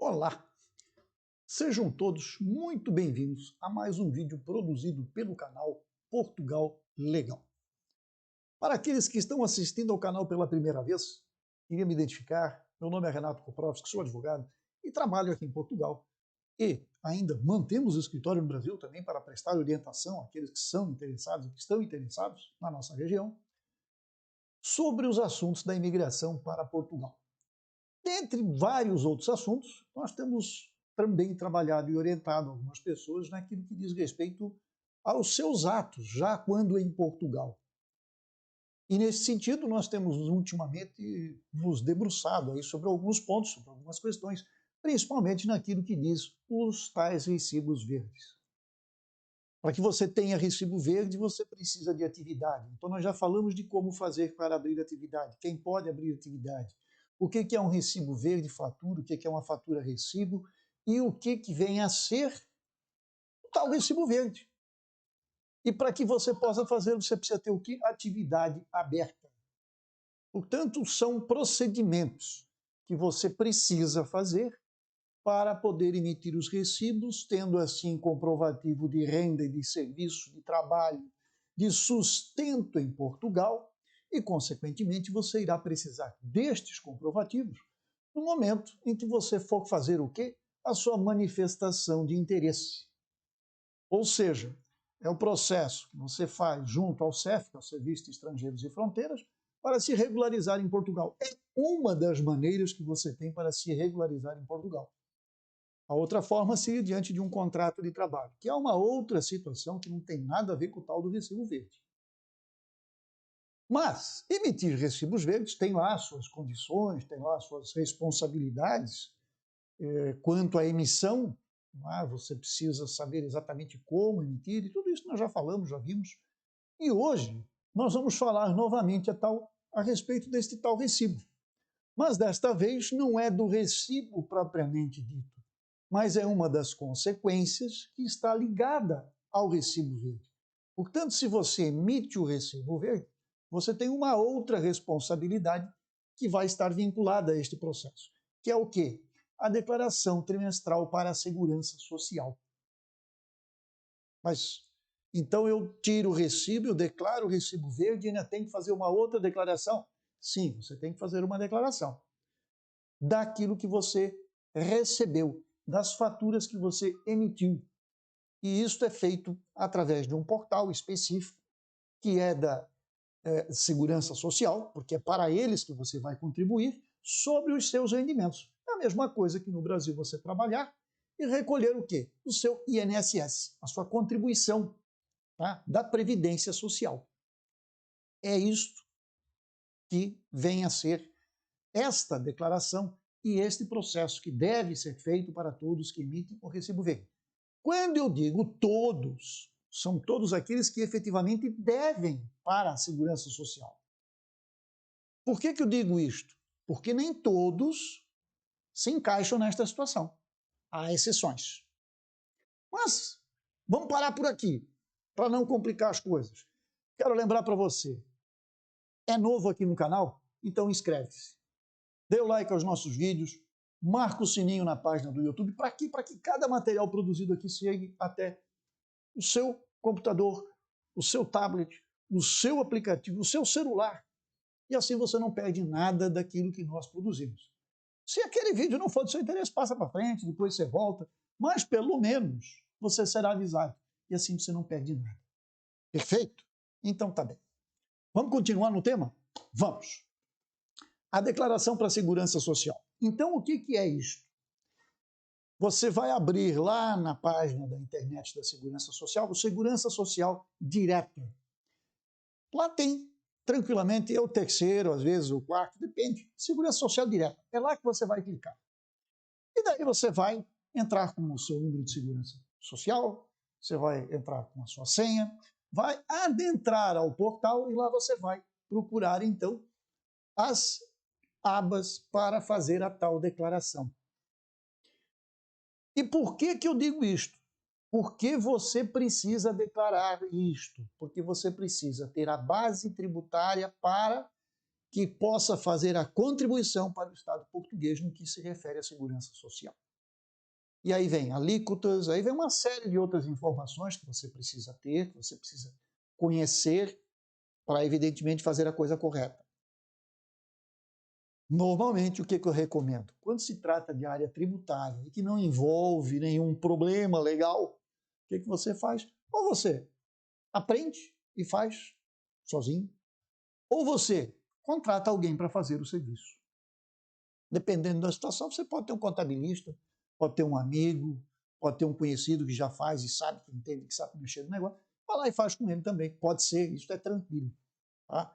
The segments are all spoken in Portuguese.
Olá! Sejam todos muito bem-vindos a mais um vídeo produzido pelo canal Portugal Legal. Para aqueles que estão assistindo ao canal pela primeira vez, queria me identificar. Meu nome é Renato Koprowski, sou advogado e trabalho aqui em Portugal. E ainda mantemos o escritório no Brasil também para prestar orientação àqueles que são interessados e que estão interessados na nossa região sobre os assuntos da imigração para Portugal. Dentre vários outros assuntos, nós temos também trabalhado e orientado algumas pessoas naquilo que diz respeito aos seus atos, já quando em Portugal. E nesse sentido, nós temos ultimamente nos debruçado aí sobre alguns pontos, sobre algumas questões, principalmente naquilo que diz os tais recibos verdes. Para que você tenha recibo verde, você precisa de atividade. Então nós já falamos de como fazer para abrir atividade, quem pode abrir atividade, o que é um recibo verde fatura, o que é uma fatura recibo e o que vem a ser o tal recibo verde. E para que você possa fazer, você precisa ter o quê? Atividade aberta. Portanto, são procedimentos que você precisa fazer para poder emitir os recibos, tendo assim comprovativo de renda e de serviço, de trabalho, de sustento em Portugal, e, consequentemente, você irá precisar destes comprovativos no momento em que você for fazer o quê? A sua manifestação de interesse. Ou seja, é o processo que você faz junto ao SEF, que é o Serviço de Estrangeiros e Fronteiras, para se regularizar em Portugal. É uma das maneiras que você tem para se regularizar em Portugal. A outra forma seria diante de um contrato de trabalho, que é uma outra situação que não tem nada a ver com o tal do recibo verde. Mas emitir recibos verdes tem lá suas condições, tem lá suas responsabilidades quanto à emissão. Você precisa saber exatamente como emitir, e tudo isso nós já falamos, já vimos. E hoje nós vamos falar novamente a respeito deste tal recibo. Mas desta vez não é do recibo propriamente dito, mas é uma das consequências que está ligada ao recibo verde. Portanto, se você emite o recibo verde, você tem uma outra responsabilidade que vai estar vinculada a este processo, que é o quê? A declaração trimestral para a Segurança Social. Mas, então eu tiro o recibo, eu declaro o recibo verde e ainda tenho que fazer uma outra declaração? Sim, você tem que fazer uma declaração daquilo que você recebeu, das faturas que você emitiu. E isso é feito através de um portal específico, que é da Segurança Social, porque é para eles que você vai contribuir sobre os seus rendimentos. É a mesma coisa que no Brasil você trabalhar e recolher o quê? O seu INSS, a sua contribuição, tá? Da Previdência Social. É isto que vem a ser esta declaração e este processo que deve ser feito para todos que emitem o recibo verde. Quando eu digo todos, são todos aqueles que efetivamente devem para a Segurança Social. Por que eu digo isto? Porque nem todos se encaixam nesta situação. Há exceções. Mas vamos parar por aqui, para não complicar as coisas. Quero lembrar para você, é novo aqui no canal? Então inscreve-se. Dê o like aos nossos vídeos, marca o sininho na página do YouTube, para que cada material produzido aqui chegue até o seu computador, o seu tablet, o seu aplicativo, o seu celular. E assim você não perde nada daquilo que nós produzimos. Se aquele vídeo não for do seu interesse, passa para frente, depois você volta, mas pelo menos você será avisado. E assim você não perde nada. Perfeito? Então tá bem. Vamos continuar no tema? Vamos! A declaração para a Segurança Social. Então o que é isto? Você vai abrir lá na página da internet da Segurança Social, o Segurança Social Direta. Lá tem, tranquilamente, é o terceiro, às vezes o quarto, depende. Segurança Social Direta. É lá que você vai clicar. E daí você vai entrar com o seu número de segurança social, você vai entrar com a sua senha, vai adentrar ao portal e lá você vai procurar, então, as abas para fazer a tal declaração. E por que eu digo isto? Porque você precisa declarar isto, porque você precisa ter a base tributária para que possa fazer a contribuição para o Estado português no que se refere à segurança social. E aí vem alíquotas, aí vem uma série de outras informações que você precisa ter, que você precisa conhecer para, evidentemente, fazer a coisa correta. Normalmente, o que eu recomendo? Quando se trata de área tributária e que não envolve nenhum problema legal, o que você faz? Ou você aprende e faz sozinho, ou você contrata alguém para fazer o serviço. Dependendo da situação, você pode ter um contabilista, pode ter um amigo, pode ter um conhecido que já faz e sabe, que entende, que sabe mexer no negócio. Vai lá e faz com ele também. Pode ser, isso é tranquilo. Tá?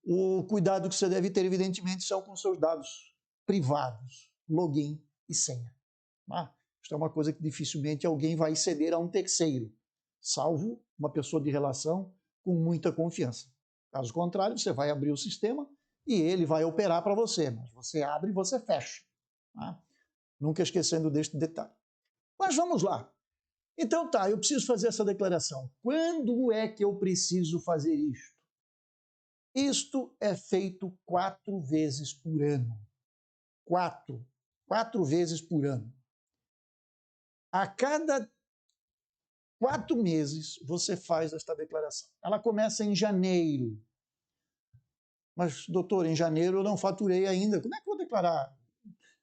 O cuidado que você deve ter, evidentemente, são com seus dados privados, login e senha. Tá? Isso é uma coisa que dificilmente alguém vai ceder a um terceiro, salvo uma pessoa de relação com muita confiança. Caso contrário, você vai abrir o sistema e ele vai operar para você, mas você abre e você fecha. Tá? Nunca esquecendo deste detalhe. Mas vamos lá. Então tá, eu preciso fazer essa declaração. Quando é que eu preciso fazer isto? Isto é feito 4 vezes por ano. 4 vezes por ano. A cada 4 meses você faz esta declaração. Ela começa em janeiro. Mas, doutor, em janeiro eu não faturei ainda. Como é que eu vou declarar?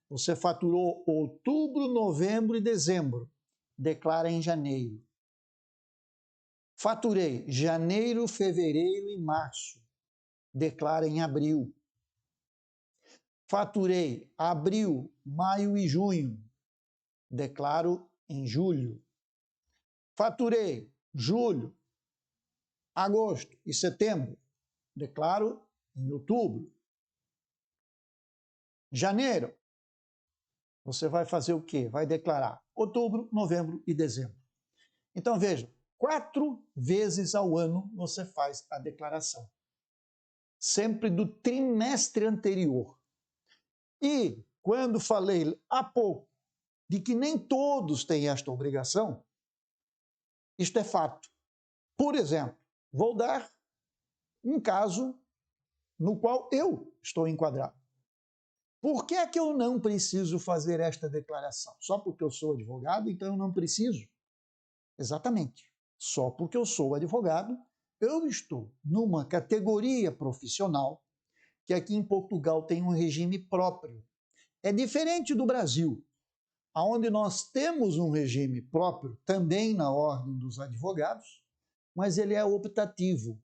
Você faturou outubro, novembro e dezembro. Declara em janeiro. Faturei janeiro, fevereiro e março. Declara em abril. Faturei abril, maio e junho. Declaro em julho. Faturei julho, agosto e setembro. Declaro em outubro. Janeiro, você vai fazer o quê? Vai declarar outubro, novembro e dezembro. Então, veja, 4 vezes ao ano você faz a declaração. Sempre do trimestre anterior. E, quando falei há pouco de que nem todos têm esta obrigação, isto é fato. Por exemplo, vou dar um caso no qual eu estou enquadrado. Por que é que eu não preciso fazer esta declaração? Só porque eu sou advogado, então eu não preciso? Exatamente. Só porque eu sou advogado, eu estou numa categoria profissional que aqui em Portugal tem um regime próprio. É diferente do Brasil, onde nós temos um regime próprio, também na ordem dos advogados, mas ele é optativo.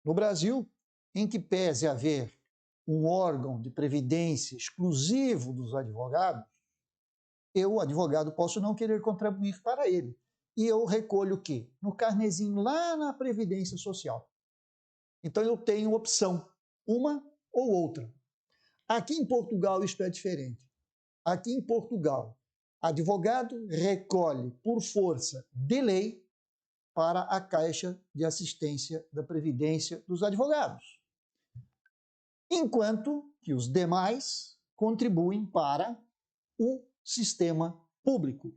No Brasil, em que pese haver um órgão de previdência exclusivo dos advogados, eu, advogado, posso não querer contribuir para ele. E eu recolho o quê? No carnezinho lá na Previdência Social. Então eu tenho opção, uma ou outra. Aqui em Portugal isto é diferente. Aqui em Portugal, advogado recolhe por força de lei para a Caixa de Assistência da Previdência dos Advogados, enquanto que os demais contribuem para o sistema público.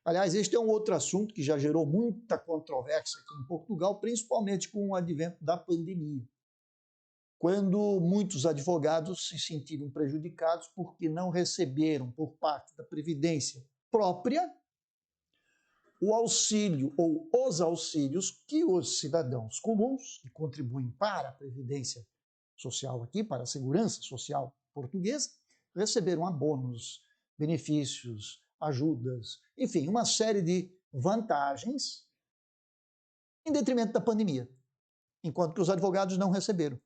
Aliás, este é um outro assunto que já gerou muita controvérsia aqui em Portugal, principalmente com o advento da pandemia, quando muitos advogados se sentiram prejudicados porque não receberam por parte da Previdência própria o auxílio ou os auxílios que os cidadãos comuns, que contribuem para a Previdência Social aqui, para a Segurança Social portuguesa, receberam abonos, benefícios, ajudas, enfim, uma série de vantagens em detrimento da pandemia, enquanto que os advogados não receberam.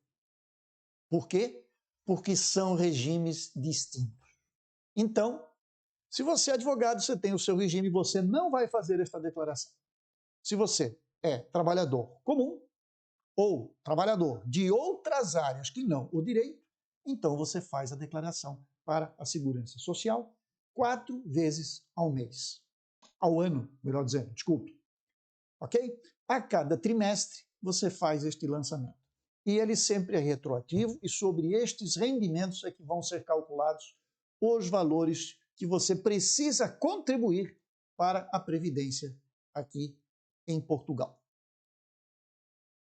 Por quê? Porque são regimes distintos. Então, se você é advogado, você tem o seu regime, você não vai fazer esta declaração. Se você é trabalhador comum ou trabalhador de outras áreas que não o direito, então você faz a declaração para a Segurança Social 4 vezes ao mês. Ao ano, melhor dizendo, desculpe. Ok? A cada trimestre você faz este lançamento. E ele sempre é retroativo e sobre estes rendimentos é que vão ser calculados os valores que você precisa contribuir para a Previdência aqui em Portugal.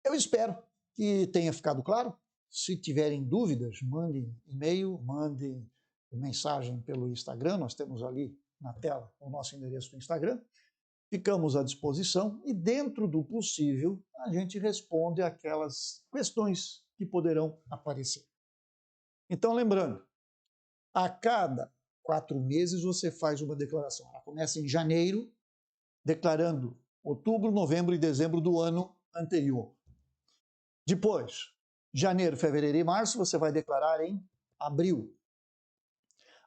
Eu espero que tenha ficado claro. Se tiverem dúvidas, mandem e-mail, mandem mensagem pelo Instagram, nós temos ali na tela o nosso endereço do Instagram. Ficamos à disposição e, dentro do possível, a gente responde aquelas questões que poderão aparecer. Então, lembrando, a cada 4 meses você faz uma declaração. Ela começa em janeiro, declarando outubro, novembro e dezembro do ano anterior. Depois, janeiro, fevereiro e março, você vai declarar em abril.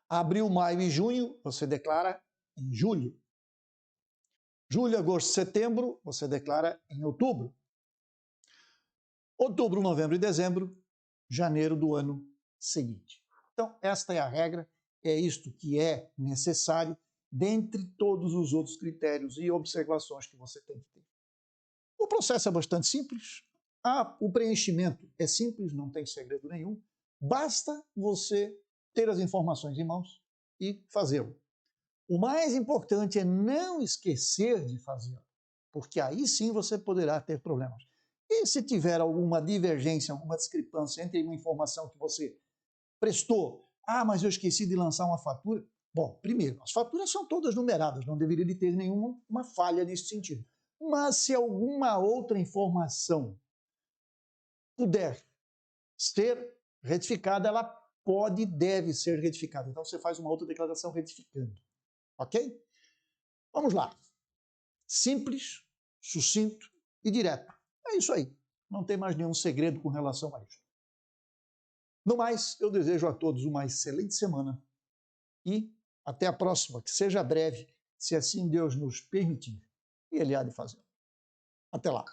Abril, maio e junho, você declara em julho. Julho, agosto, setembro, você declara em outubro. Outubro, novembro e dezembro, janeiro do ano seguinte. Então, esta é a regra, é isto que é necessário, dentre todos os outros critérios e observações que você tem que ter. O processo é bastante simples, o preenchimento é simples, não tem segredo nenhum, basta você ter as informações em mãos e fazê-lo. O mais importante é não esquecer de fazê-lo, porque aí sim você poderá ter problemas. E se tiver alguma divergência, alguma discrepância entre uma informação que você prestou, mas eu esqueci de lançar uma fatura. Bom, primeiro, as faturas são todas numeradas, não deveria de ter nenhuma falha nesse sentido. Mas se alguma outra informação puder ser retificada, ela pode e deve ser retificada. Então você faz uma outra declaração retificando. Ok? Vamos lá. Simples, sucinto e direto. É isso aí. Não tem mais nenhum segredo com relação a isso. No mais, eu desejo a todos uma excelente semana e até a próxima, que seja breve, se assim Deus nos permitir. E Ele há de fazer. Até lá.